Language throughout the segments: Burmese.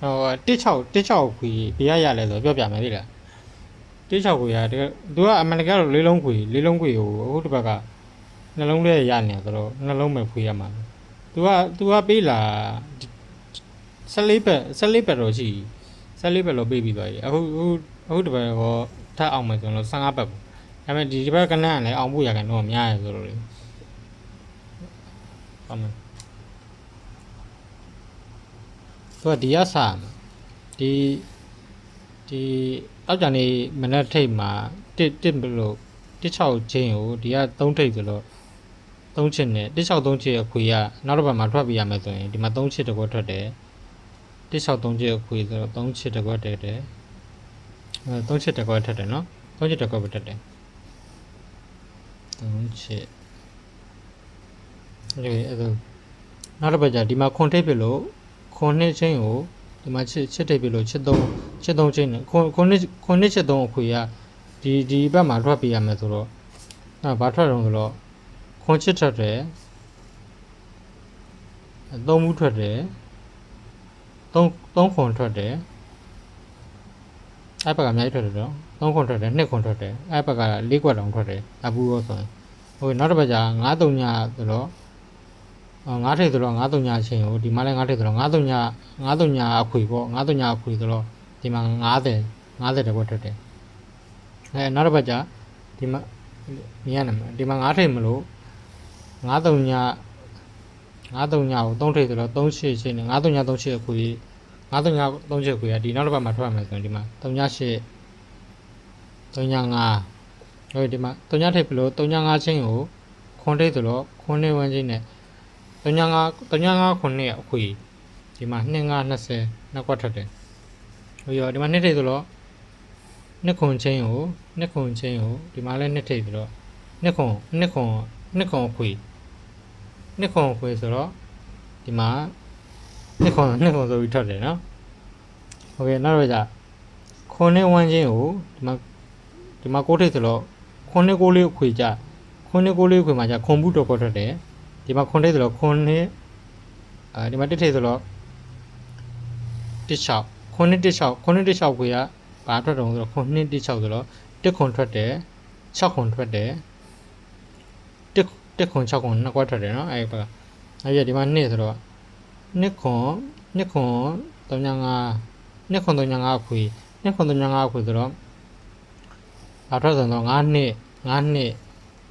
16ခွေဘယ်ရလဲဆိုပြောပြမယ်သိလား16ခွေကသူကအမှန်တကယ်တော့လေးလုံးခွေကိုအခုတစ်ဘက်ကနှလုံးလေးရနေဆိုတော့နှလုံးပဲခွေရမှာသူကပေးလာ14ပတ်တော့ရှိ14ပတ်တော့ပေးပြီးသွားပြီအခုတစ်ပတ်တော့ထပ်အောင်မယ်ဆိုတော့15ပတ်ပေါ့ဒါပေမဲ့ဒီတစ်ပတ်ကနန်းကလည်းအောင်ဖို့ရကန်တော့များရဆိုတော့လေဟုတ်မယ်သူကဒီရစာဒီအောက်ကြနေမနက်ထိတ်မှာတစ်ဘလို့16ချင်းကိုဒီက3ထိတ်ဆိုတော့3ချစ်နဲ့16 3ချစ်အခွေကနောက်တစ်ပတ်မှာထွက်ပြရမယ်ဆိုရင်ဒီမှာ3ချစ်တကွက်ထွက်တယ်16 3ချစ်အခွေဆိုတော့3ချစ်တကွက်တက်တယ်3ချစ်တကွက်ထက်တယ်နော်3ချစ်တကွက်ပဲတက်တယ်3ချစ်အဲ့ဒါနောက်တစ်ပတ်ကျဒီမှာခွန်ထိတ်ပြလို့ခွန်နှစ်ချင်းကိုဒီမှာချစ်ထိတ်ပြလို့ချစ်3ချင်းနဲ့ခွန်နှစ်ချစ်3အခွေကဒီဘက်မှာထွက်ပြရမယ်ဆိုတော့ဘာထွက်တော့ဆိုတော့ခွန်ချစ်ထွက်တယ်3မှုထွက်တယ်3ခွန်ထွက်တယ်အဲ့ဘက်ကအများကြီးထွက်တယ်တော့3ခွန်ထွက်တယ်2ခွန်ထွက်တယ်အဲ့ဘက်က4ခွက်တောင်ထွက်တယ်အပူရောဆိုရင်ဟိုနောက်တစ်ပတ်ကျ9 3ညဆိုတော့9ထိပ်ဆိုတော့9 3ညချင်းကိုဒီမှာလည်း9ထိပ်ဆိုတော့9 3ညအခွေပေါ့9 3ညအခွေဆိုတော့ဒီမှာ50တကွက်ထွက်တယ်အဲနောက်တစ်ပတ်ကျဒီမှာမြင်ရမယ်ဒီမှာ9ထိပ်မလို့9 3ညကို3ထိပ်ဆိုတော့3 8ချင်းနဲ့9 3ည3 8အခွေ9 3ည3 8အခွေကဒီနောက်တစ်ပတ်မှာထွက်မယ်ဆိုရင်ဒီမှာ3ည8 3ည5ဟိုဒီမှာ3ညထိပ်ဘလို့3ည5ချင်းကိုခွန်ထိပ်ဆိုတော့ခွန်နေဝန်းချင်းနဲ့3ည5ခွန်နေအခွေဒီမှာ2 5 20နှစ်ကွက်ထွက်တယ်ဟိုရောဒီမှာ2ထိပ်ဆိုတော့2ခွန်ချင်းကိုဒီမှာလည်း2ထိပ်ဆိုတော့2ခွန်အခွေဆိုတော့ဒီမှာ2ခွန်ဆိုပြီးထွက်တယ်နော်โอเคနောက်တော့じゃခွန်နဲ့ဝန်းချင်းကိုဒီမှာ6ထိပ်ဆိုတော့ခွန်နဲ့6လေးအခွေကြခွန်နဲ့6လေးအခွေမှာじゃခွန်ဘူးတော့ထွက်တယ်ဒီမှာခွန်ထိပ်ဆိုတော့ခွန်နဲ့ဒီမှာ1ထိပ်ဆိုတော့16ခွန်နဲ့16ခွေကဘာထွက်တော့ဆိုတော့ခွန်နဲ့16ဆိုတော့1ခွန်ထွက်တယ်6ခွန်ထွက်တယ်1ခွန်6ခွန်နှစ်ကွက်ထွက်တယ်နော်အဲ့ပြဒီမှာ2ဆိုတော့2ခွန်3ည5 2ခွန်3ည5အခွေ2ခွန်3ည5အခွေဆိုတော့ဘာထွက်ဆိုတော့5နှစ်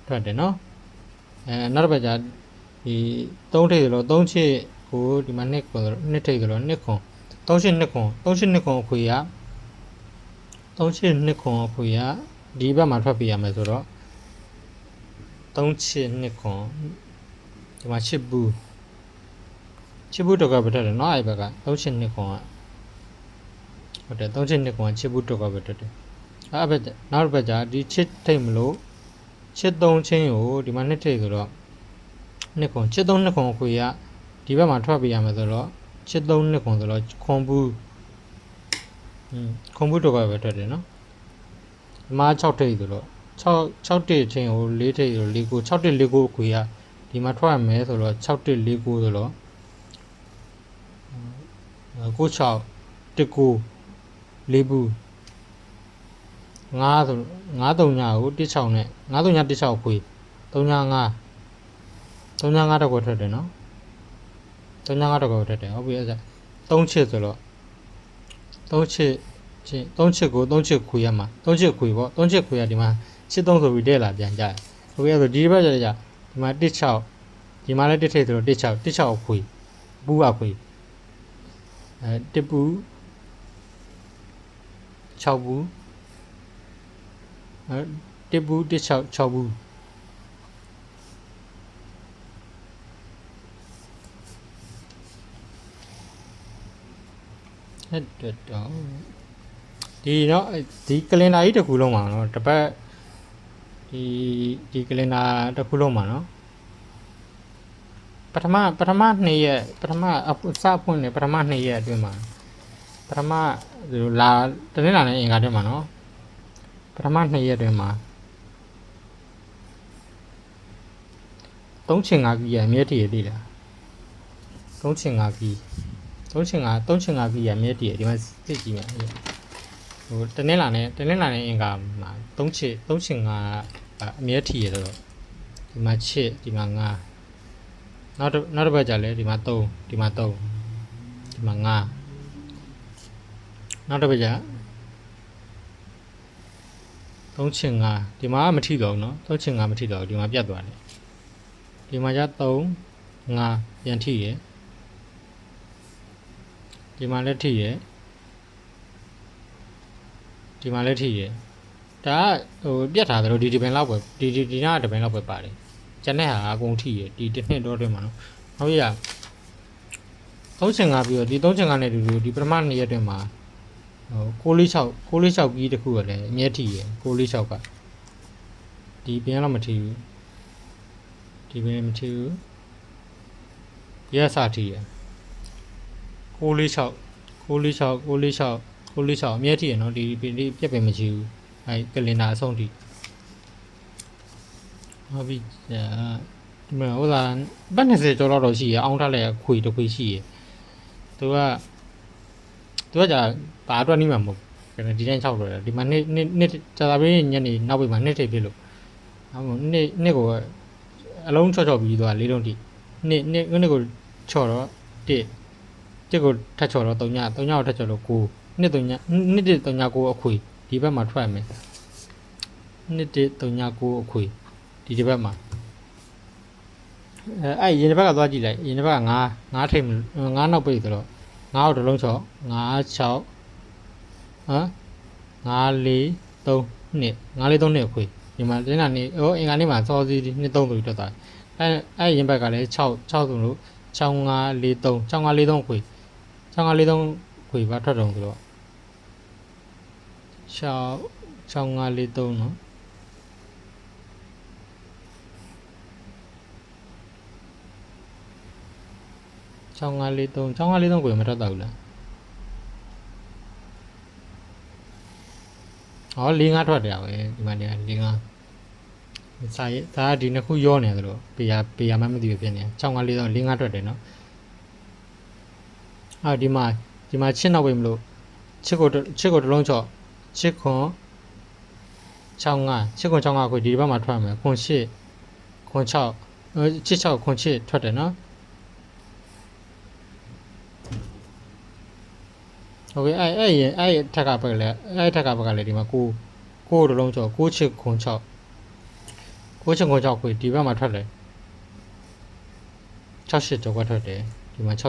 ထွက်တယ်နော်နောက်တစ်ပတ်ကျဒီ3ထိပ်ဆိုတော့3ချစ်ကိုဒီမှာ2ခွန်ဆိုတော့2ထိပ်ဆိုတော့2ခွန်3ချစ်2ခွန်အခွေက3ချစ်2ခွန်အခွေကဒီဘက်မှာထွက်ပြရမယ်ဆိုတော့3ချစ်2ခွန်ဒီမှာချစ်ဘူးတော့ကပဲထွက်တယ်နော်အဲ့ဘက်က3ချစ်2ခွန်ကဟုတ်တယ်3ချစ်2ခွန်ချစ်ဘူးတော့ကပဲထွက်တယ်အဲ့ဘက်နောက်တစ်ဘက်ကျဒီချစ်ထိတ်မလို့ချစ်3ချင်းကိုဒီမှာ2ထိတ်ဆိုတော့2ခွန်ချစ်3 2ခွန်အခွေကဒီဘက်မှာထွက်ပြရမယ်ဆိုတော့ချစ်3 2ခွန်ဆိုတော့ခွန်ဘူးတော့ကပဲထွက်တယ်နော်ဒီမှာ6ထိတ်ဆိုတော့6တိချင်းကို4ထိပ်ဆို4ကို6တိ4ကိုအခွေကဒီမှာထွက်ရမယ်ဆိုတော့6တိ4ကိုဆိုတော့6 1ကို4ဘူး5ဆို5 3ညကို16နဲ့5 3ည16ခွေ3ည5တော့ကိုထွက်တယ်နော်3ည5တော့ကိုထွက်တယ်ဟုတ်ပြီအဲ့ဒါ3ချစ်ဆိုတော့3ချစ်ကို3ချစ်ခွေရမှာ3ချစ်ခွေပေါ့3ချစ်ခွေကဒီမှာ83ဆိုပြီးတဲ့လာပြန်ကြတယ်ဟုတ်ကဲ့ဆိုဒီဘက်ကျကြဒီမှာ16ဒီမှာလည်း1ထိပ်ဆိုတော့16အခွေဘူးအခွေ1ဘူး6ဘူး1ဘူး6ဘူးအဲ့တော့ဒီတော့ဒီကလင်ဒါကြီးတစ်ခုလုံးမှာနော်တစ်ပတ်ဒီကလင်ဒါတစ်ခုလုံးမှာနော်ပထမ2ရက်ပထမစဖွင့်နေပထမ2ရက်အတွင်းမှာပထမလာတနင်္လာနဲ့အင်္ဂါအတွင်းမှာနော်ပထမ2ရက်အတွင်းမှာ3ချင်5ကီးရအမြဲတည်းရသေးလား3ချင်5ကီး 3.5ပြည့်ရမြဲတည်ဒီမှာစစ်ကြည့်မယ်ဟိုတနင်္လာနဲ့အင်္ဂါမှာ3.5အမြဲတည်ရတော့ဒီမှာချစ်ဒီမှာ9နောက်တစ်ပတ်ကြာလဲဒီမှာ3ဒီမှာ3ဒီမှာ9နောက်တစ်ပတ်ကြာ3.5ဒီမှာမထိတော့ဘူးเนาะ3.5မထိတော့ဘူးဒီမှာပြတ်သွားတယ်ဒီမှာကျ3.5ပြန်ထိရဒီမှာလည်းထိရဒီမှာလည်းထိရဒါဟိုပြတ်ထားတယ်လို့ဒီပင်လောက်ပဲဒီနားတပင်လောက်ပဲပါတယ်ကျန်တဲ့ဟာအကုန်ထိရဒီတစ်နှစ်တော့တွင်မှာနော်နောက်ရ3.5ပြီးတော့ဒီ3.5နဲ့ဒီပထမ2ရက်တွင်မှာဟို646ပြီးတခုရလဲအမြဲထိရ646ကဒီပင်တော့မထိဘူးဒီပင်မထိဘူးရက်စာထိရ646အမြဲထိရနော်ဒီပြက်ပင်မရှိဘူးအဲကလင်နာအဆုံးထိဟုတ်ပြီဒီမှာဟိုသာပတ်20ကျော်တော့ရှိရအောင်းထားလိုက်ခွေတစ်ခွေရှိရသူကကြာဘာအတွက်နီးမှာမဟုတ်ဘူးဒီတိုင်း6တော့ဒီမှာနှစ်ကြာတာပဲညနေနောက်ပိုင်းမှာနှစ်ထိပ်ဖြစ်လို့နှစ်ကိုအလုံးချော့ပြီးသွား၄လုံးထိနှစ်ကိုချော့တော့တစ်ကိုထပ်ချော်တော့3ညကိုထပ်ချော်တော့9နှစ်3ည9အခွေဒီဘက်မှာထွက်မယ်နှစ်3ည9အခွေဒီဘက်မှာအဲ့ရင်တစ်ဘက်ကသွားကြည့်လိုက်ရင်တစ်ဘက်က9ထိပ်9နောက်ပိတ်ဆိုတော့9ကိုတစ်လုံးချော်9 6ဟမ်9 4 3နှစ်9 4 3နှစ်အခွေဒီမှာတင်းတာနေအင်္ဂါနေ့မှာစောစီနှစ်3ဆိုပြီးတက်သွားအဲ့ရင်ဘက်ကလည်း6ဆိုလို့6543ခွေ6543ခွေပါထွက်တော့ဆိုတော့6543နော်6543ခွေမထွက်တော့ဘူးလားဟော45ထွက်တယ်ပဲဒီမှာနေ45စာရေးဒါဒီနှစ်ခုရောနေတယ်လို့ပေရမှမသိဘူးဖြစ်နေ6543 45ထွက်တယ်နော်ဒီမှာချစ်နောက်ပဲမလို့ချစ်ကိုတစ်လုံးချော့ချစ်ခွန်65ခွေဒီဘက်မှာထွက်မယ်ခွန်8ခွန်6ချစ်6ခွန်8ထွက်တယ်နော်โอเคအဲ့ထက်ကဘက်ကလည်းဒီမှာကိုတစ်လုံးချော့6ချစ်ခွန်6ခွေဒီဘက်မှာထွက်တယ်68ကျော်ကထွက်တယ်ဒီမှာ68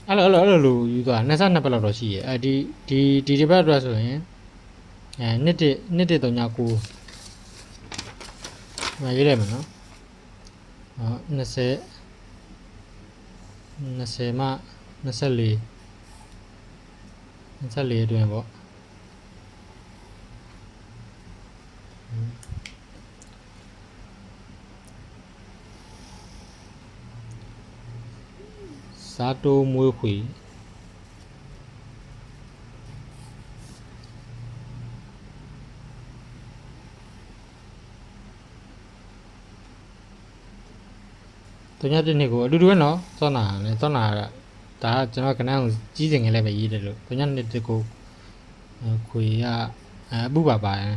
အဲ့လိုယူသွား22ဘက်လောက်တော့ရှိရဲ့ဒီဘက်အတွက်ဆိုရင်နှစ်3ည9မရေးလိုက်မယ်နော်20မှ24အတွင်းပေါ့စာတိုးမွေးခွေတညတစ်နှစ်ကိုအတူတူပဲနော်စောနာဒါကကျွန်တော်ခဏအောင်ကြီးစင်ငယ်လည်းပဲရေးတယ်လို့တညနှစ်တစ်ကိုခွေရအပူပါပါတယ်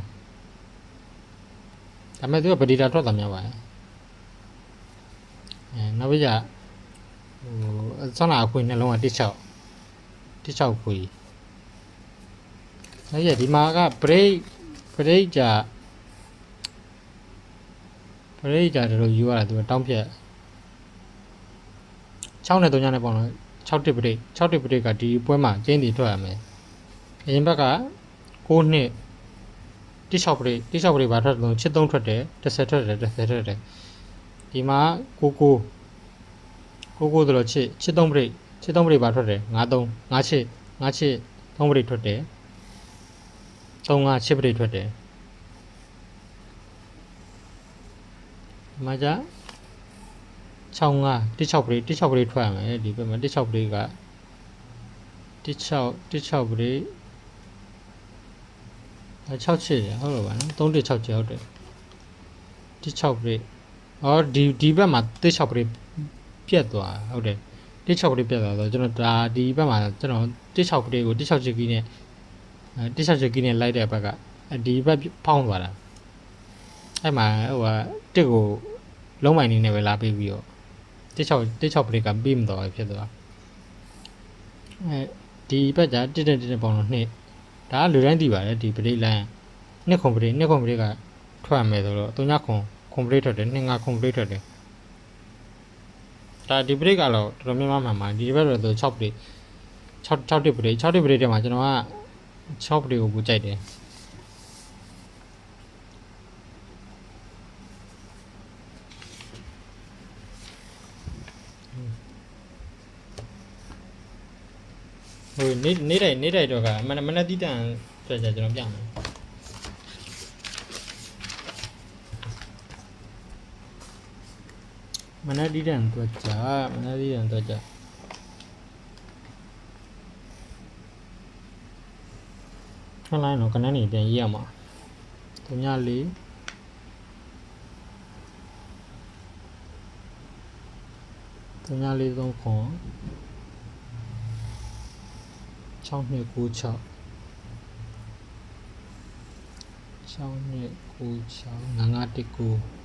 ဒါပေမဲ့သူကဗဒီတာထွက်တာများပါတယ်နောက်ပြီးကြစောနာအခွေနှလုံးက16ခွေအဲ့ရဒီမှာက break ကြတယ်လို့ယူရတာသူကတောင်းဖြတ်6နဲ့3ညနဲ့ပေါ့နော်6တစ် break ကဒီပွဲမှာကျင်းတည်ထွက်ရမယ်အရင်ဘက်က9နှစ်16 break ဘာထွက်လို့ချစ်3ထွက်တယ်10ထွက်တယ်ဒီမှာ9ဆိုတော့ချစ်3 break ဘာထွက်တယ်5 chit 3 break ထွက်တယ်3 chit break ထွက်တယ်ဒီမှာကြ16 break ထွက်ရမယ်ဒီဘက်မှာ16 break က16 break 6 chit ဟုတ်လို့ပါနော်3 6 chit ဟုတ်တယ်16 break ဒီဘက်မှာ16 break ပြတ်သွားဟုတ်တယ် 16ပရိပြတ်သွားတော့ကျွန်တော်ဒါဒီဘက်မှာကျွန်တော်16ပရိကို16ချက်ကီးနဲ့16ချက်ကီးနဲ့လိုက်တဲ့ဘက်ကဒီဘက်ဖောင်းသွားတာအဲ့မှာဟိုကတစ်ကိုလုံးမိုင်နေနဲ့ပဲလာပေးပြီးတော့16ပရိကပြီးမတော့ဖြစ်သွားဒီဘက်ကျ1ပေါင်းတော့2ဒါလူတိုင်းသိပါတယ်ဒီပရိလိုင်း2ခွန်ပရိကထွက်မယ်ဆိုတော့3ညခွန်ပရိထွက်တယ်2ငါခွန်ပရိထွက်တယ်ဒါဒီပရိကတော့တော်တော်များများမှဒီဘက်တော့6ပရိ6တိပရိထဲမှာကျွန်တော်က6ပရိကိုပူကြိုက်တယ်ဟိုနေတိုင်းတော့ကမနက်တီးတန်အတွက်ကျွန်တော်ပြမယ်မနက်တီးတန်အတွက်ခဏလိုက်တော့ခဏနေပြန်ရေးရမှာ3ည4 3ည4 3ခွန်6 2 9 6 6 2 9 6 5 5 1 9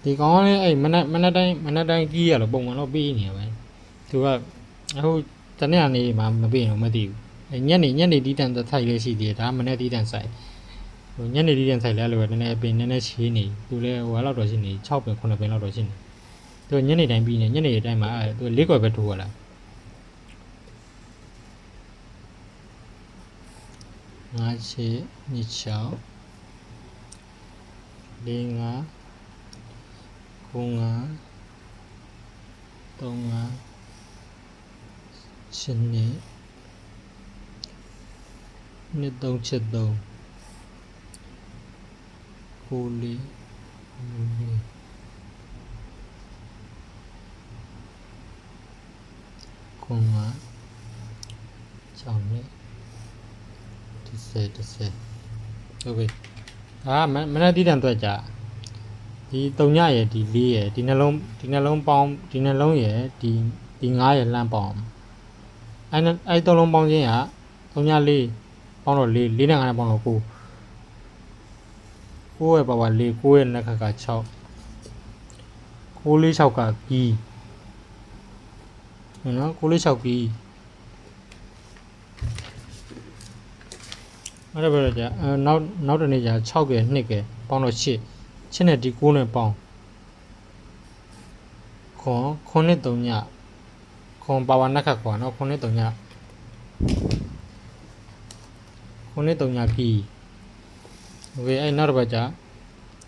ဒီကောင်ကလည်းအဲ့မနက်တိုင်းကြီးရလို့ပုံမှန်တော့ပြီးနေရပဲသူကအခုတနေ့ကနေမှမပြီးတော့မသိဘူးအဲ့ညနေတီးတန်ထိုက်လေးရှိသေးတယ်ဒါမနက်တီးတန်ဆိုင်ဟိုညနေတီးတန်ဆိုင်လဲလို့ပဲနည်းနည်းပင်နည်းနည်းရှင်းနေသူလည်းဟိုလောက်တော့ရှိနေ6ပင်9ပင်လောက်တော့ရှိနေသူညနေတိုင်းပြီးနေညနေတိုင်းမှာအဲ့သူ၄ခွက်ပဲထိုးရလား5 6 2 6 4 5 9 3 โอเคမနက်တီးတန်တော့ကြာဒီ3ညရယ်ဒီ4ရယ်ဒီနှလုံးပေါင်းဒီနှလုံးရယ်ဒီ9ရယ်လှမ်းပေါင်းအဲ့3လုံးပေါင်းခြင်းက3ည4ပေါင်းတော့4နဲ့9နဲ့ပေါင်းတော့9ရဲ့ပါဝါ4 9ရဲ့နှက်က6 9 4 6ကကီးနော်9 4 6ကီးအဲ့ဒါပဲကြာနောက်တနေ့ကျ6က2ကပေါင်းတော့8နဲ့ဒီ9နဲ့ပေါင်းခွန်နဲ့3ညခွန်ပါဝါနှက်ခတ်ခွာနော်ခွန်နဲ့3ညကီးโอเคအဲ့နောက်တစ်ပတ်ကျ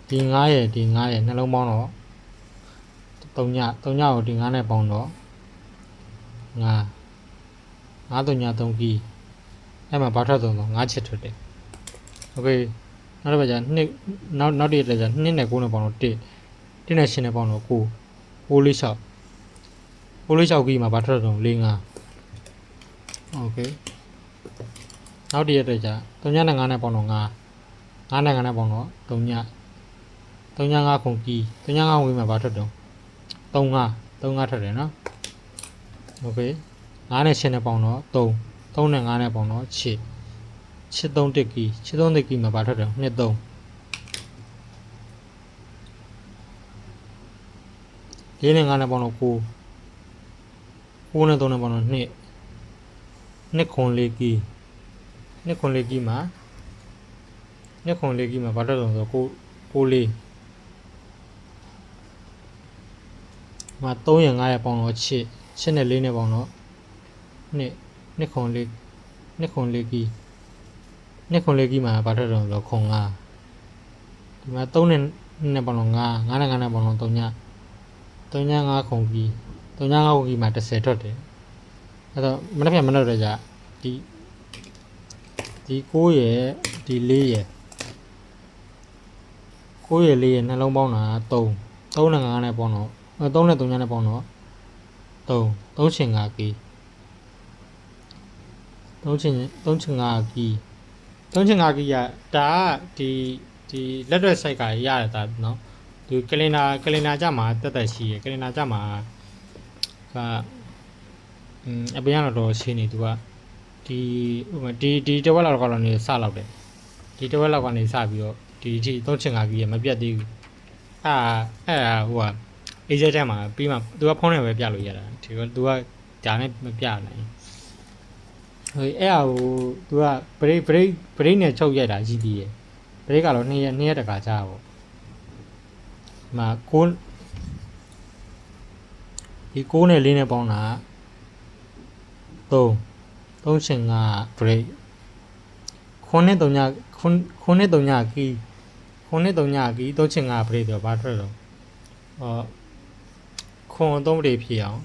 ဒီ9ရယ်နှလုံးပေါင်းတော့3ညကိုဒီ9နဲ့ပေါင်းတော့9 3ည3ကီးအဲ့မှာဘာထွက်သုံးတော့9ချစ်ထွက်တယ်โอเคနောက်တစ်ပတ်ကျနောက်တည့်ရက်ကျ2နဲ့9နဲ့ပေါင်းတော့1နဲ့8နဲ့ပေါင်းတော့9 4 4 6 ကီးမှာဘာထွက်တော့4 5โอเคနောက်တည့်ရက်ကျ3ညနဲ့9နဲ့ပေါင်းတော့9နဲ့9နဲ့ပေါင်းတော့3ည5ခုကီး3ည5ခုမှာဘာထွက်တော့3 5ထွက်တယ်နော်โอเค9နဲ့8နဲ့ပေါင်းတော့3နဲ့9နဲ့ပေါင်းတော့8 3တစ်ကီး3ကီးမှာဘာထွက်တော့2 3 4နဲ့9နဲ့ပေါင်းတော့9နဲ့3နဲ့ပေါင်းတော့2ခွန်4ကီးမှာဘာထွက်တော့ဆို9 4မှာ3ရယ်9ရယ်ပေါင်းတော့8နဲ့4နဲ့ပေါင်းတော့2ခွန်4ကီးမှာဘာထွက်တော့ဆိုခွန်5ဒီမှာ3နဲ့ပေါင်းတော့9နဲ့9နဲ့ပေါင်းတော့3ည5ခွန်ကီးမှာ10ထွက်တယ်အဲ့တော့မနေ့မနေ့တော့ကြာဒီ9ရယ်ဒီ4ရယ်9ရယ်4ရယ်နှလုံးပေါင်းတာ3နဲ့9နဲ့ပေါင်းတော့3နဲ့3ညနဲ့ပေါင်းတော့3ချင်5ကီး3ချင်5ကီး 3.5 GB ဒါကဒီလက်တွဲ site ကရတယ်ဒါเนาะဒီကလင်နာကြမှာတက်တက်ရှိရယ်ကလင်နာကြမှာကအပြင်ကတော့ရှင်းနေသူကဒီဥပမာဒီတဝက်လောက်ကတော့နေစလောက်တယ်ဒီတဝက်လောက်ကနေစပြီးတော့ဒီအထိ 3.5 GB မပြတ်သေးဘူးအဲ့ဟိုက agent ထဲမှာပြီးမှသူကဖုန်းနဲ့ပဲပြလို့ရတာဒီကသူကဒါနဲ့မပြနိုင်ဟိုအဲ့ဟာကိုသူက break နဲ့ချုပ်ရိုက်တာရှိသေးတယ် break ကတော့2ရက်တခါကြာပေါ့ဒီမှာဒီ6နဲ့4နဲ့ပေါင်းတာ3.5 break 9.3 key 9.3 key 3.5 break တော့ဘာထွက်တော့ခွန်3 break ဖြစ်အောင်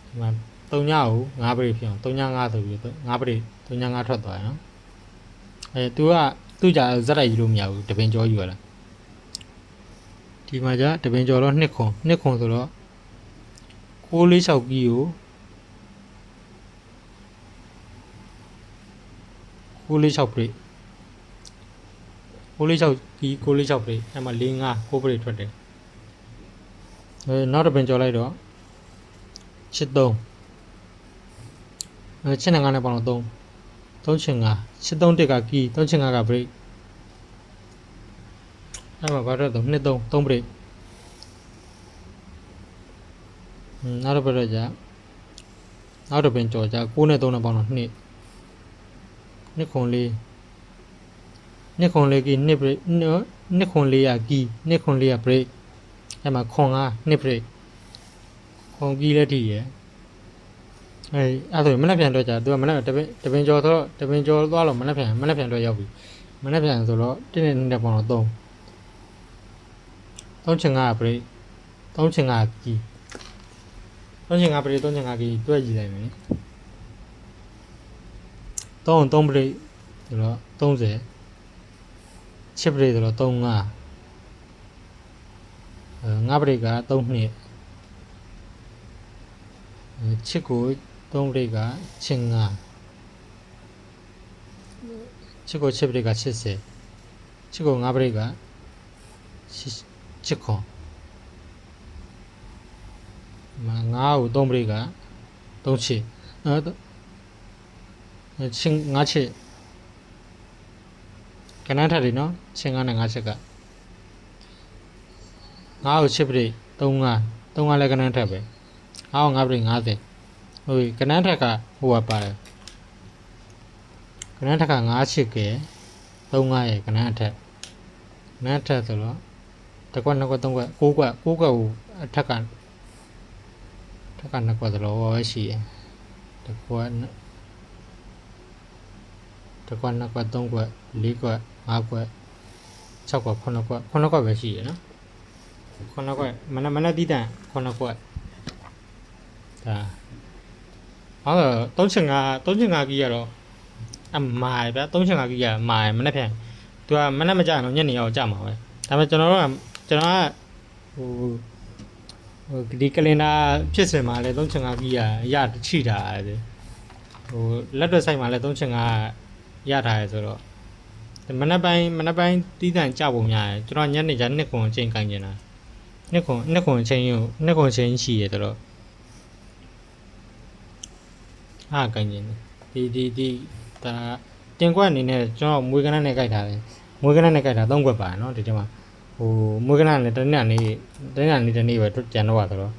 ဒီမှာ3ကို5 break ဖြစ်အောင်3.5ဆိုပြီး5 break 3.5ထွက်သွားရနော်သူကြဇက်တိုက်ယူလို့မရဘူးတပင်ကြောယူရလားဒီမှာじゃတပင်ကျော်တော့2ခွန်ဆိုတော့646ကီကို646 break 646ကီ646 break အဲ့မှာ45 9 break ထွက်တယ်နောက်တပင်ကျော်လိုက်တော့8385နဲ့ပေါင်းတော့3.5 83တက်ကကီ3.5က break အဲ့မှာဘာထွက်တော့3 break နောက်တော့ပြတော့じゃနောက်တော့ပင်ကြော်ကြ9နဲ့3နဲ့ပေါင်းတော့2ခွန်4ကီ2 break 2ခွန်4ရကီ2ခွန်4ရ break အဲ့မှာခွန်5 break ခွန်ကီလည်းထိရယ်အဲ့ဆိုမနေ့ပြန်တော့じゃသူကမနေ့တပင်ကြော်ဆိုတော့တပင်ကြော်သွားလို့မနေ့ပြန်တော့ရောက်ပြီမနေ့ပြန်ဆိုတော့1နဲ့ပေါင်းတော့3.5 break 3.5 key 3.5 break 3.5 key တွဲကြည့်လိုက်မယ်3 break ဆိုတော့30 chip break ဆိုတော့35 5 break က3နှစ်ချစ်ကို3 break ကချင်5ချစ်ကိုchip break က80ချစ်ကို5 break ကချစ်ခွန်9ကို3 break က3ချစ်ချင်း5ချစ်ကနန်းထက်တယ်နော်ချင်း9နဲ့5ချစ်က9ကိုချစ် break 35လည်းကနန်းထက်ပဲ9ကို5 break 50ဟိုကနန်းထက်ကဟိုကပါတယ်ကနန်းထက်က5ချစ်ကဲ35ရဲ့ကနန်းထက်ဆိုတော့တကွက်2ကွက်3ကွက်6ကွက်ကိုအထက်က2ကွက်သလိုပဲရှိတယ်တကွက်2ကွက်3ကွက်4ကွက်5ကွက်6ကွက်9ကွက်ပဲရှိရနော်9ကွက်မနက်တီးတန်9ကွက်ဒါ3.5 ကီကတော့အမားဗျာ3.5 ကီကမားမနက်ဖြန်သူကမနက်မကြအောင်ညနေရောက်ကြမှာပဲဒါပေမဲ့ကျွန်တော်ကဟိုဒီကလင်နာဖြစ်စင်မှာလဲ3.5 ကီရချိတာတယ်ဟိုလက်တွဲဆိုင်မှာလဲ3.5ရထားရဲဆိုတော့မနက်ပိုင်းတီးတန်ကြပုံများတယ်ကျွန်တော်ညနေကျ2ခွန်အချိန်ကိုင်းနေတာ2ခွန်အချိန်ကို2ခွန်အချိန်ရှိရဆိုတော့ကိုင်းနေဒီဒါတင်ကွက်အနေနဲ့ကျွန်တော်မွေးကနန်းနဲ့ကြိုက်ထားတယ်မွေးကနန်းနဲ့ကြိုက်တာ3ကွက်ပါနော်ဒီထဲမှာဟိုမွေးကနန်းနဲ့တနေ့နေ့ပဲကျန်တော့ပါဆိုတော့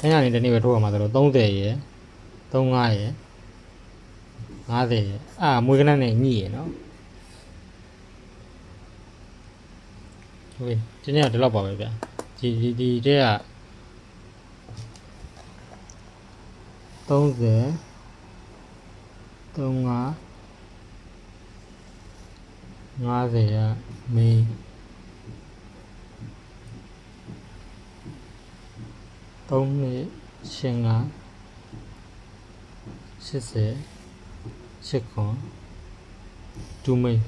တနေ့နေ့ပဲထိုးရမှာဆိုတော့30ရယ်35ရယ်50ရယ်မွေးကနန်းနဲ့ညှိရယ်နော်โอเคဒီနေ့တော့ဒီလောက်ပါပဲဗျာဒီတဲ့က30 35 50ရမင်း3နှစ်ရှင်က80 8ခွန်2မိန်း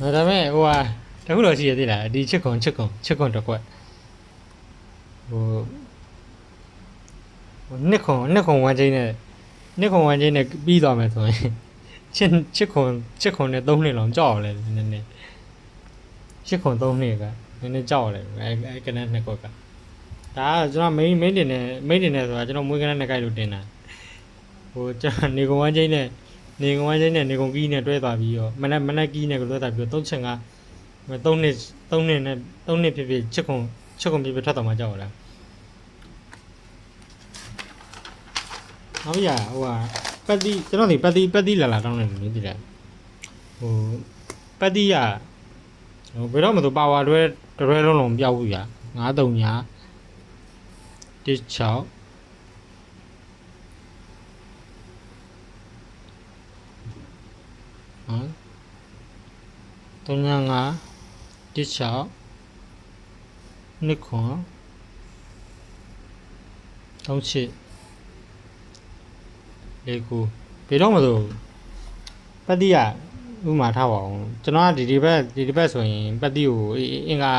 ဒါပေမဲ့ဟိုဟာတခုတော့ရှိရသေးလားဒီချစ်ခွန်တစ်ကွက်ဟို နှစ်ခွန်ဝမ်းချင်းနဲ့ပြီးသွားမယ်ဆိုရင်ချစ်ခွန်နဲ့3နှစ်လောက်ကြောက်ရလဲနည်းနည်းချစ်ခွန်3နှစ်ကနည်းနည်းကြောက်ရလဲအဲကနန်းနှစ်ခွက်ကဒါကကျွန်တော် main တင်နေဆိုတာကျွန်တော်မွေးကနန်းနဲ့ကြိုက်လို့တင်တာဟိုကျွန်တော်နေကုန်ဝမ်းချင်းနဲ့နေကုန်ကီးနဲ့တွဲသွားပြီးတော့မနက်ကီးနဲ့တွဲသွားပြီးတော့3နှစ်ဖြစ်ချစ်ခွန်ဖြစ်ထွက်သွားမှကြောက်ရလားဟုတ်ရဟိုကပတ်တိကျွန်တော်ဒီပတ်တိလာတောင်းနေတယ်လို့သိတယ်ဟိုပတ်တိရဟိုဘယ်တော့မှသူပါဝါတွဲလုံးပြောက်ဘူးရ9-3ညာ1-63-5 1-6နှစ်ခွန်3-8လေကူဘယ်တော့မှဆိုပတ်တိရဥမာထားပါအောင်ကျွန်တော်ကဒီဘက်ဆိုရင်ပတ်တိကိုအင်္ဂါ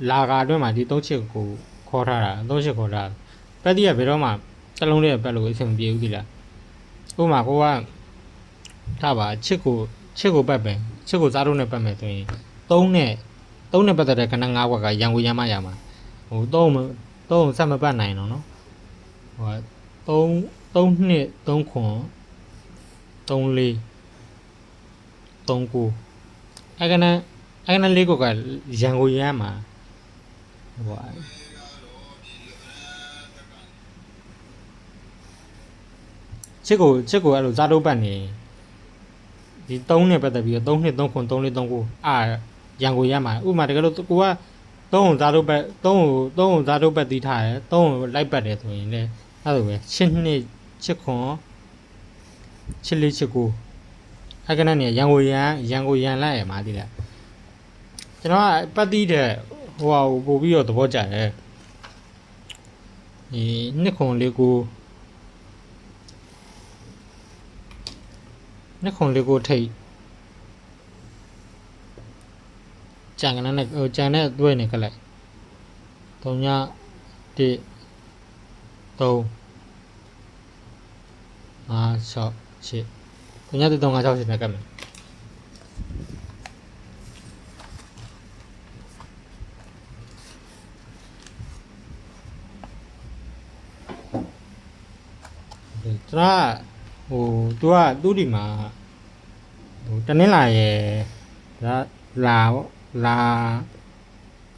လာကာအတွင်းမှာဒီ3ချက်ကိုခေါ်ထားတာ3ချက်ခေါ်ထားပတ်တိရဘယ်တော့မှတလုံးလေးပတ်လို့အဆင်မပြေဘူးဒီလားဥမာကိုကထားပါချစ်ကိုပတ်ပဲချစ်ကိုစားတော့နဲ့ပတ်မယ်ဆိုရင်3နဲ့ပတ်သက်တဲ့ခဏ9ဘွက်ကရန်ကိုရမ်းမရမှာဟို3ဆက်မပတ်နိုင်တော့နော်ဟို3နှစ်3ခွန်3လေး3ကိုအဲ့ကနလေးကိုကရန်ကိုရမ်းမှာဟိုချစ်ကိုအဲ့လိုစားတော့ပတ်နေဒီ3နဲ့ပတ်သက်ပြီးတော့3နှစ်3ခွန်3လေး3ကိုရန်ကိုရမ်းမှာဥပမာတကယ်လို့ကိုက3ကိုစားတော့ပတ်3ကိုစားတော့ပတ်တီးထားတယ်3ကိုလိုက်ပတ်တယ်ဆိုရင်လည်းအဲ့လိုပဲချစ်နှစ်ချစ်ခွန်ချစ်လေးချစ်ကိုအဲ့ကနနေရန်ကိုရန်လိုက်ရမှာဒီလားကျွန်တော်ကပတ်တီးတဲ့ဟိုဟာကိုပို့ပြီးတော့သဘောကျတယ်ဒီနှစ်ခွန်လေးကိုထိတ်ကြံကနနဲ့ကြံနဲ့တွဲနေကြလိုက်3ည1 3 5 6 8 3ည1 3 5 6 8နဲ့ကပ်မယ်ကျွန်တော်ဟိုသူဒီမှာဟိုတနင်္လာရယ်လာ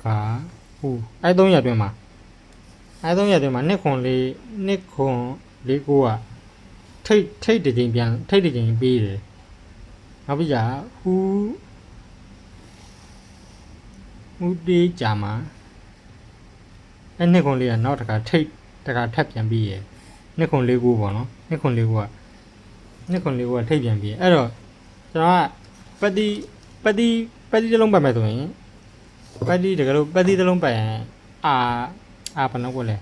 ကာဟိုအဲ့3ရက်အတွင်းမှာနှစ်ခွန်လေးကိုကထိတ်တကြိမ်ပေးတယ်နောက်ပြီးဟူတေးကြမှာအဲ့နှစ်ခွန်လေးကနောက်တစ်ခါထပ်ပြန်ပြီးရယ်နှစ်ခွန်လေးကိုပေါ့နော်နှစ်ခွန်လေးကိုကထိတ်ပြန်ပြီးအဲ့တော့ကျွန်တော်ကပတ်တိတစ်လုံးပတ်မယ်ဆိုရင်ပတ်တိတကယ်လို့ပတ်တိတစ်လုံးပတ်ရင်ဘယ်နှကွက်လဲ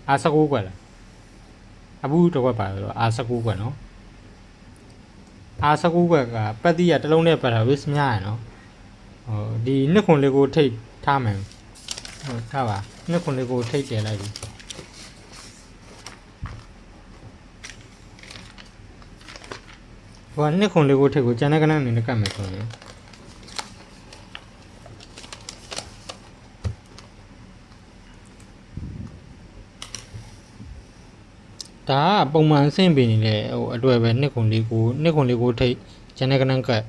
19ကွက်လားအဘူးတစ်ကွက်ပါဆိုတော့19ကွက်နော်19ကွက်ကပတ်တိကတစ်လုံးနဲ့ပတ်တာ risk များရယ်နော်ဟိုဒီနှစ်ခွန်လေးကိုထိတ်ထားမယ်ဟိုထားပါနှစ်ခွန်လေးကိုထိတ်တယ်လိုက်ပြီဟိုနှစ်ခွန်လေးကိုထိတ်ကိုကျန်တဲ့ကနန်းအနေနဲ့ကတ်မယ်ဆိုရင်ဒါကပုံမှန်ဆင့်ပင်နေတဲ့ဟိုအတွက်ပဲနှစ်ခွန်လေးကိုထိတ်ကျန်တဲ့ကနန်းကတ်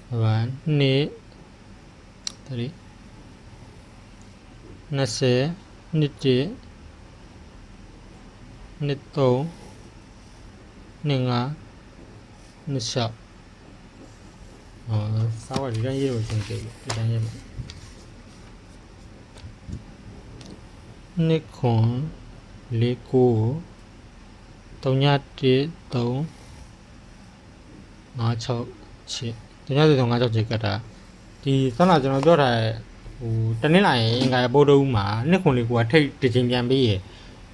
ဟို2 3 20နှစ်1နှစ်3နှစ်5နှစ်6စာဝတ်ဒီတိုင်းရေးလို့သင်ကြည့်ဒီတိုင်းရေးမယ်နှစ်ခွန်လေးကို3ည1 3 5 6 8 3ည1 3 5 6 8ကတ်တာဒီဆောင်းလာကျွန်တော်ပြောထားတဲ့ဟိုတနင်္လာရင်အင်္ဂါပို့တုံးမှာနှစ်ခွန်လေးကိုကထိတ်တစ်ချိန်ပြန်ပေးရ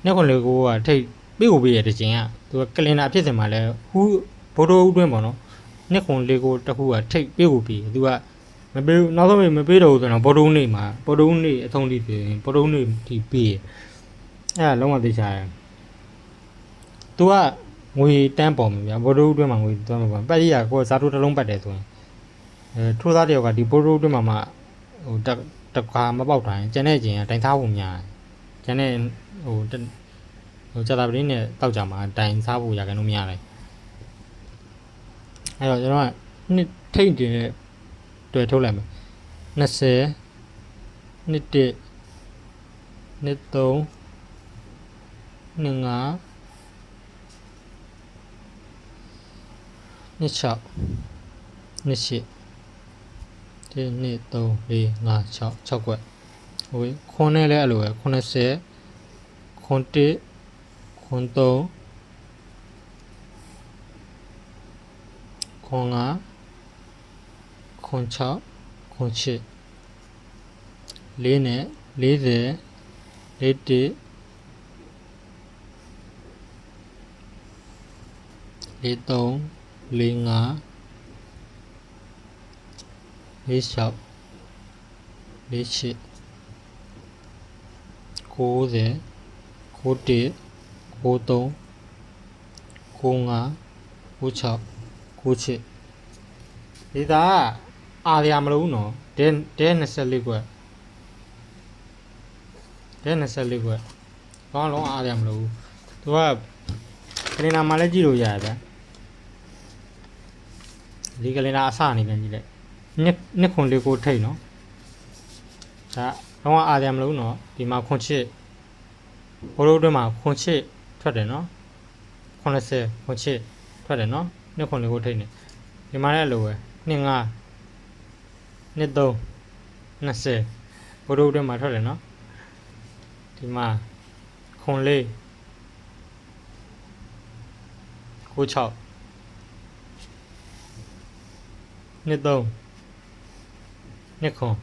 နှစ်ခွန်လေးကိုကထိတ်ပေးရတစ်ချိန်ကသူကကလင်ဒါဖြစ်စင်မှာလဲဟူးဘိုးတို့အတွင်းပေါ့နော်နှစ်ခွန်လေးကိုတခုကထိတ်ပေးသူကမပေးနောက်ဆုံးမပေးတော့ဘူးဆိုတော့ဘော်ဒုံးနေမှာဘော်ဒုံးနေအဆုံးထိပြင်ဘော်ဒုံးနေထိပေး အဲ့ဒါလုံးဝသိချရတယ်သူကငွေတန်းပေါ်မှာဗျာဘောတိုအတွင်းမှာငွေသွားမှာပေါ့ပတ်ကြီးကကိုယ်ဇာတိုတစ်လုံးပတ်တယ်ဆိုရင်ထိုးသားတယောက်ကဒီဘောတိုအတွင်းမှာဟိုတခါမပေါက်တိုင်းကျန်တဲ့ကျင်ကတိုင်သားဖို့များကျန်တဲ့ဟိုကြာတာပရင်းနဲ့တောက်ကြမှာတိုင်စားဖို့ရကန်လို့မရတယ်အဲ့တော့ကျွန်တော်ကနှစ်ထိတ်တင်တဲ့တွေ့ထုတ်လိုက်မယ်20နှစ်1နှစ်3နှစ်5နှစ်6နှစ်8ဒီနှစ်3 4 5 6ကွက်ဟိုခွန်းနဲ့လည်းအဲ့လိုပဲ80ခွန်း1ခွန်း3ခွန်း5ခွန်း6ခွန်း8 4နဲ့40 41 43 45 46 48 90 91 93 95 96 97ဒီသားအားရမလို့နော်ဒဲ24ကွက်ဒဲ24ကွက်ကောင်းလုံးအားရမလို့သူကကလင်နာမှာလည်းကြည့်လို့ရတယ်ဗျာဒီကလင်နာအစအနေနဲ့ကြည့်လိုက်နှစ်ခွန်လေးကိုထိတ်နော်ဒါတော့အားရမလို့နော်ဒီမှာခွန်ချစ်ဘောလုံးအတွင်းမှာခွန်ချစ်ထွက်တယ်နော်80ခွန်ချစ်ထွက်တယ်နော်နှစ်ခွန်လေးကိုထိတ်နေဒီမှာလည်းလိုပဲနှစ်5နှစ်3 20ဘောလုံးအတွင်းမှာထွက်တယ်နော်ဒီမှာခွန်လေးကို6နှစ်3နှစ်ခွန်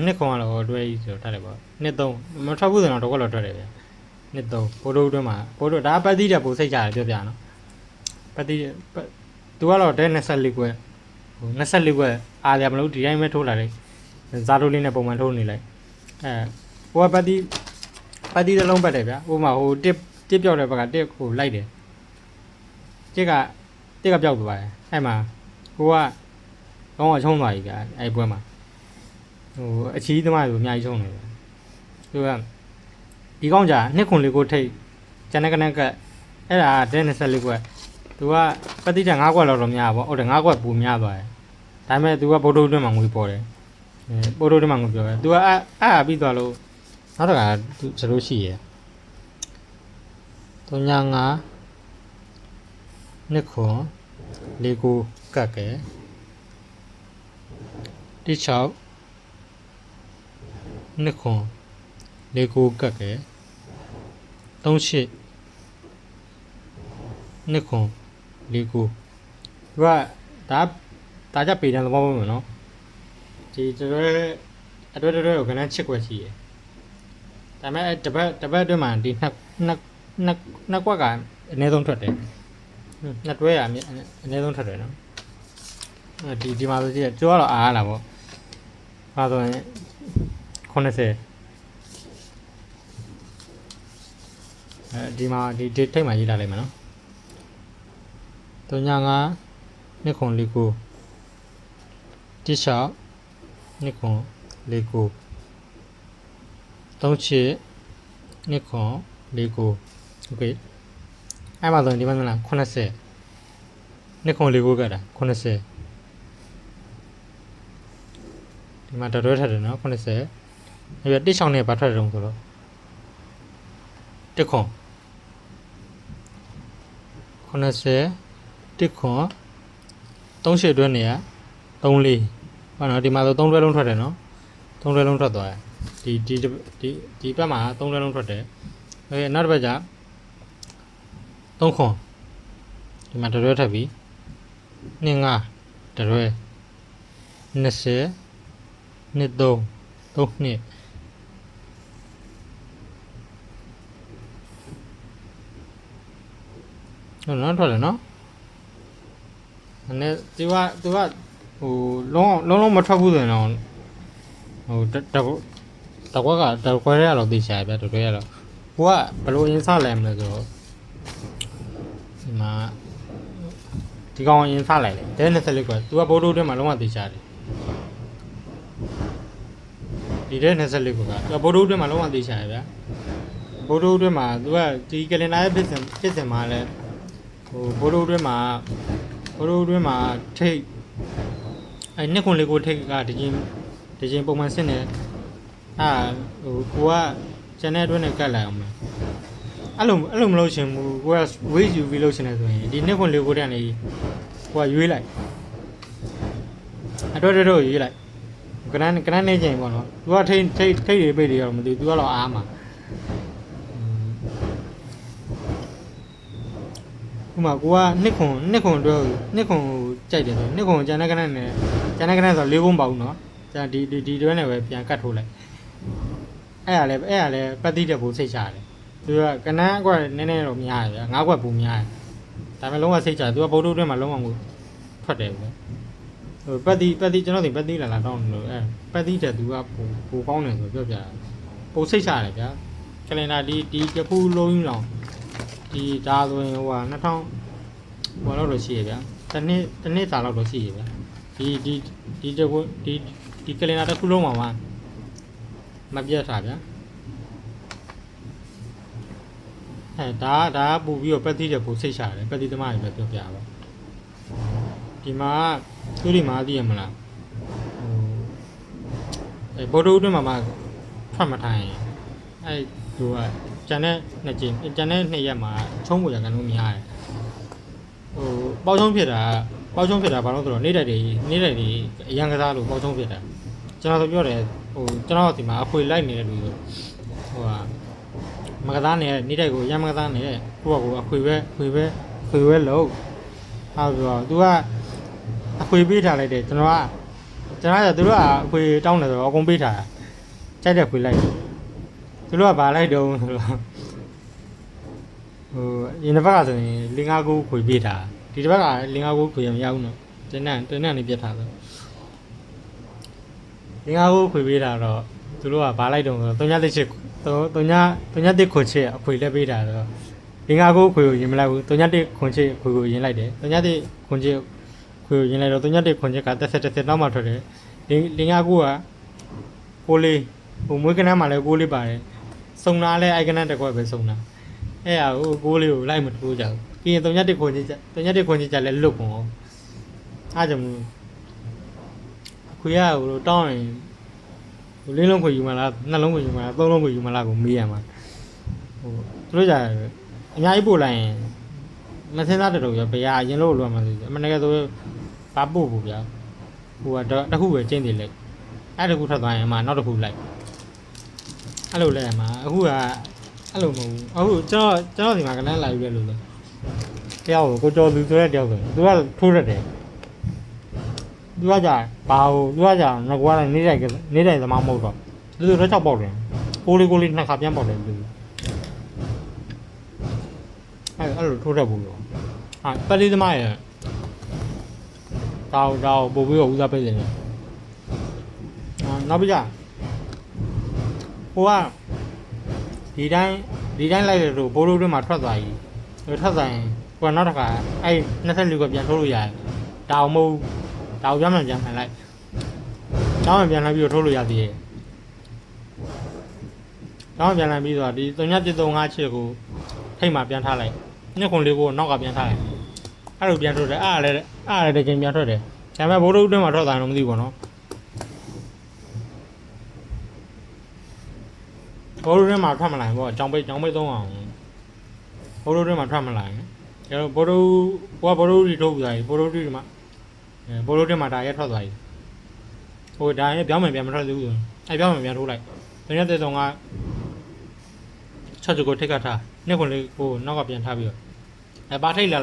နှစ်ခွန်ကတော့တွဲကြီးဆိုတော့ထားတယ်ပေါ့နှစ်3မထွက်ဘူးဆိုတော့တော့ကတော့ထွက်တယ်ဗျနှစ်3ဘောလုံးအတွင်းမှာဘောလုံးဒါပတ်သီးတဲ့ပုံစိတ်ကြတယ်ပြောပြနော်ပတ်သီးသူကတော့တဲ24ကွက်ဟို24ကွက်အားရမလို့ဒီတိုင်းပဲထိုးလာလိုက်ဇာတိုလေးနဲ့ပုံမှန်ထိုးနေလိုက်ဟိုကပတ်သီးတစ်လုံးပတ်တယ်ဗျာဟိုမှာဟိုတစ်ပြောက်တဲ့ဘက်ကတစ်ကိုလိုက်တယ်တစ်ကပြောက်သွားတယ်အဲ့မှာဟိုကကောင်းကချုံးသွားပြီဗျာအဲ့ပွဲမှာဟိုအချီးသမားဆိုအများကြီးချုံးနေတယ်သူကဒီကောင်းကြနှစ်ခွန်လေးကိုထိတ်ကျန်တဲ့ကနက်ကအဲ့ဒါဒဲ24ကွက်သူကပတ်တိတက်5ကွက်လောက်တော့များပါဗောဟုတ်တယ်5ကွက်ပူများသွားတယ်ဒါပေမဲ့သူကဗိုလ်ထုတ်တွင်းမှာငွေပေါ်တယ်ဗိုလ်ထုတ်တွင်းမှာငွေပြောတယ်သူကအဲ့ပြီးသွားလို့နောက်တစ်ခါသူစလို့ရှိရယ်3ညာ5နှစ်ခွန်လေးကိုကတ်ကဲ6နှစ်ခွန်လေးကိုကတ်ကဲ38နှစ်ခွန်လေးကိုသူကဒါကြပေတန်းသဘောပေါက်မယ်နော်ဒီအတွဲကိုခဏချစ်ွက်ရှိရယ်ဒါပေမဲ့တပတ်အတွင်းမှာဒီနှစ်ကွက်ကအနည်းဆုံးထွက်တယ်နှစ်တွဲကအနည်းဆုံးထွက်တယ်နော်ဒီမှာဆိုကြည့်ကျိုးကတော့အားလာပေါ့ဒါဆိုရင်80ဒီမှာဒီထိတ်မှာရေးထားလိုက်မယ်နော်3ညာ5နှစ်ခွန်လေးကို6နှစ်ခွန်လေးကို38နှစ်ခွန်လေးကိုโอเคအဲ့မှာဆိုရင်ဒီမှာလား80နှစ်ခွန်လေးကိုကတာ80ဒီမှာတွဲထတယ်နော်80အဲ့ပြ16နဲ့ဘာထွက်တယ်တော့ဆိုတော့1ခွန်80 1ခွန်38တွဲနေရ34ဘာနော်ဒီမှာဆို3တွဲလုံးထွက်တယ်နော်3တွဲလုံးထွက်သွားတယ်ဒီဘက်မှာ3တွဲလုံးထွက်တယ်အဲ့နောက်တစ်ဘက်က3ခွန်ဒီမှာတွဲထပ်ပြီး2 5တွဲ20နှစ်3 နှစ်နော်ထွက်တယ်နော်အဲ့သူကဟိုလုံးမထွက်ဘူးဆိုရင်တော့ဟိုတကွက်ကတကွဲရတော့သိချာဗျာတကွဲရတော့ ကိုကဘယ်လိုအရင်စလိုက်မလဲဆိုတော့ဒီမှာဒီကောင်အရင်စလိုက်တယ်ဒဲ24ကွာ तू ကဘိုးတို့အတွင်းမှာလုံးဝသိချတယ်ဒီဒဲ24ကွာက तू ဘိုးတို့အတွင်းမှာလုံးဝသိချတယ်ဗျာဘိုးတို့အတွင်းမှာ तू ကဒီကလင်ဒါရဲ့ဖြစ်စဉ်မှာလဲဟိုဘိုးတို့အတွင်းမှာထိတ်အဲ့နှစ်ခွန်လေးကိုထိတ်ကဒီချင်းပုံမှန်စစ်နေဟိုကိုကကျန်တဲ့အတွင်းနဲ့ကတ်လိုက်အောင်မယ်အဲ့လိုမလုပ်ချင်ဘူးကိုက wait UV လုပ်ချင်တယ်ဆိုရင်ဒီနှစ်ခွန်လေးကိုတည်းကနေကိုကရွေးလိုက်တော့ရွေးလိုက်ကနန်းနေချိန်ပေါ့နော် तू ကထိတ်တွေပိတ်တွေရောမသိဘူး तू ကတော့အားမှာဥမာကိုကနှစ်ခွန်အတွက်နှစ်ခွန်ကိုကြိုက်တယ်ဆိုနှစ်ခွန်ကျန်တဲ့ကနန်းဆို၄ဘုံပေါက်နော်ကျန်ဒီတွဲနဲ့ပဲပြန်ကတ်ထိုးလိုက်အဲ့ရလဲပတ်တိတဲ့ဘိုးစိတ်ချတယ်သူကကနန်းကွက်နည်းနည်းတော့များတယ်ငါးကွက်ပူများတယ်ဒါပေမဲ့လုံးဝစိတ်ချသူကဘိုးတို့အတွင်းမှာလုံးဝကိုထွက်တယ်ပဲဟိုပတ်တိကျွန်တော်ဒီပတ်တိလာတောင်းလို့အဲ့ပတ်တိတဲ့သူကပူကောင်းတယ်ဆိုပြောပြပိုစိတ်ချတယ်ဗျာကလင်ဒါဒီကဖူးလုံးကြီးအောင်ဒီဒါဆိုရင်ဟိုက2000ဟိုလောက်တော့ရှိရဗျာတစ်နှစ်စာလောက်တော့ရှိရဗျာဒီကလင်ဒါတစ်ခုလုံးမှာမပြတ်တာဗျာအဲဒါပူပြီးတော့ပတ်တိတဲ့ပိုစိတ်ချတယ်ပတ်တိသမားတွေပဲပြောပြပါဒီမှာသူဒီမှာသိရမလားဟိုဘောတို့အတွင်းမှာထွက်မထိုင်အဲသူကကျန်တဲ့နှစ်ရက်မှာချုံးပေါ်ရကန်လို့များတယ်ဟိုပေါချုံးဖြစ်တာဘာလို့ဆိုတော့နေ့တိုက်တွေအရန်ကစားလို့ပေါချုံးဖြစ်တာကျွန်တော်ဆိုပြောတယ်ဟိုကျွန်တော်ဒီမှာအခွေလိုက်နေတဲ့လူဆိုဟိုဟာမကသားနေတဲ့နေ့တိုက်ကိုရမ်းမကသားနေတဲ့ကိုကအခွေပဲလို့ဟာဆိုတော့ तू ကအခွေပေးထားလိုက်တယ်ကျွန်တော်ကသူတို့ကအခွေတောင်းတယ်ဆိုတော့အကုန်ပေးထားတာကြိုက်တဲ့ခွေလိုက်သူတို့ကဘာလိုက်တုံးဆိုတော့ဟိုရင်တစ်ဘက်ကဆိုရင်5-9ခွေပေးထားဒီတစ်ဘက်က5-9ခွေမရဘူးနော်တင်းနဲ့နေပြတ်ထားဆို5-9ခွေပေးတာတော့သူတို့ကဘာလိုက်တုံးဆိုတော့3-3ခွန်ချစ်အခွေလက်ပေးတာဆိုတော့5-9ခွေကိုရင်မလိုက်ဘူး3-1ခွန်ချစ်ခွေကိုရင်လိုက်တယ်3-1ခွန်ချစ်ခွေကိုရင်လိုက်တော့3-1ခွန်ချစ်က30နောက်မှထွက်တယ်5-9ကကိုလေးဟိုမွေးကနန်းမှာလည်းကိုလေးပါတယ်စုံနာလဲအိုက်ကနန်းတစ်ခွက်ပဲစုံနာအဲ့ဟာဟိုကိုလေးကိုလိုက်မထိုးကြဘူးပြီးရင်3-1ခွန်ချစ်ကြလဲလွတ်ကုန်အောင်အားကြောင့်ခွေရဟိုတောင်းရင်ဟိုလေးလုံးခွေယူမလားနှလုံးခွေယူမလားသုံးလုံးခွေယူမလားကိုမေးရမှာဟိုသူတို့ကြအများကြီးပို့လိုက်ရင်မစင်းသားတော်ရဘယ်ဟာအရင်လို့လွတ်မှာလဲအမှန်တကယ်ဆိုဘာပို့ဖို့ဗျာဟိုကတစ်ခုပဲကျင်းနေလိုက်အဲ့တစ်ခုထွက်သွားရင်မှနောက်တစ်ခုလိုက်အဲ့လိုလဲမှာအခုကအဲ့လိုမဟုတ်ဘူးအခုကျွန်တော်ဒီမှာကနန်းလာယူရလို့လဲတယောက်ကိုကြော်သူဆိုတဲ့တယောက်ဆိုသူကထိုးရတယ်သူကကြာဘာလို့သူကကြာငါကွာလိုက်နေတိုင်းသမားမဟုတ်တော့သူတို့6ပေါက်တယ်ကိုလေးနှစ်ခါပြန်ပေါက်တယ်သူအဲ့လိုထိုးတတ်ဘူးရောဟာပတ်လေးသမားရဲ့တောက်ပို့ပြီးတော့ဦးစားပေးတယ်နောက်ပြကြဟိုကဒီတိုင်းလိုက်တယ်လို့ဘိုးတို့တွေမှာထွက်သွားပြီထွက်သွားရင်ကိုကနောက်တစ်ခါအဲ့24ကပြန်ထိုးလို့ရတယ်တောင်ပြန်မှပြန်လိုက်တောင်ပြန်လိုက်ပြီးတော့ထိုးလို့ရသေးတယ်တောင်ပြန်လိုက်ပြီးတော့ဒီ3-1-3-5ချက်ကိုထိတ်မှပြန်ထားလိုက်နှစ်ခွန်လေးကိုနောက်ကပြန်ထားလိုက်အဲ့လိုပြန်ထွက်တယ်အားလည်းတစ်ချိန်ပြန်ထွက်တယ်ဒါပေမဲ့ဘိုးတို့အတွင်းမှာထွက်သွားရင်တော့မသိဘူးပေါ့နော်ဘိုးတို့အတွင်းမှာထွက်မလာရင်ပေါ့ကြောင်ပိတ်သုံးအောင်ဘိုးတို့အတွင်းမှာထွက်မလာရင်ကျတော့ဘိုးတို့ဒီထုတ်သွားပြီဘိုးတို့ဒီမှာဘိုးတို့အတွင်းမှာဒါရက်ထွက်သွားပြီဟိုဒါရက်ပြောင်းမှပြန်မထွက်သေးဘူးအဲ့ပြောင်းမှပြန်ထိုးလိုက်3-1-3-5ချက်ကိုထိတ်ကထားနှစ်ခွန်လေးကိုနောက်ကပြန်ထားပြီးတော့ဘာထိတ်လာ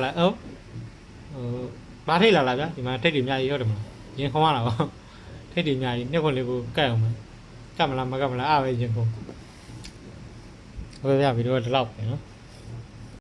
ဘာထိတ်လာဗျာဒီမှာထိတ်တွေအများကြီးရောက်တယ်မလားရင်ခေါင်းရတာပေါ့ထိတ်တွေအများကြီးနှစ်ခွန်လေးကိုကတ်အောင်မယ်ကတ်မလားမကတ်မလားအားပဲရင်ခုန်ဟုတ်ဗျာဗီဒီယိုကဒီလောက်ပဲနော်